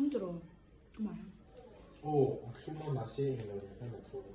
소금 들어. 정말. 오, 춤만 맛이 해놓고.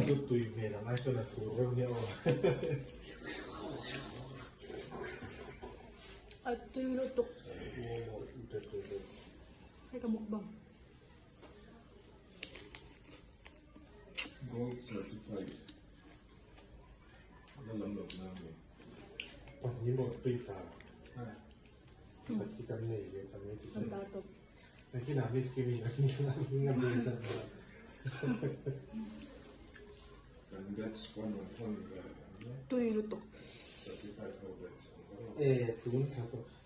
이것도 이게 남아있잖아. 그러면 아, 또 이거 또 뭐 이제 또 해가 먹방. Gold certified. Nó lầm lộn nào vậy? 언니 뭐 있다. 같이 갔네 이게 también. Ang tato. Aquí na whiskey na kinga And that's one of them. 또 이거 또. Certified gold. 두분 사도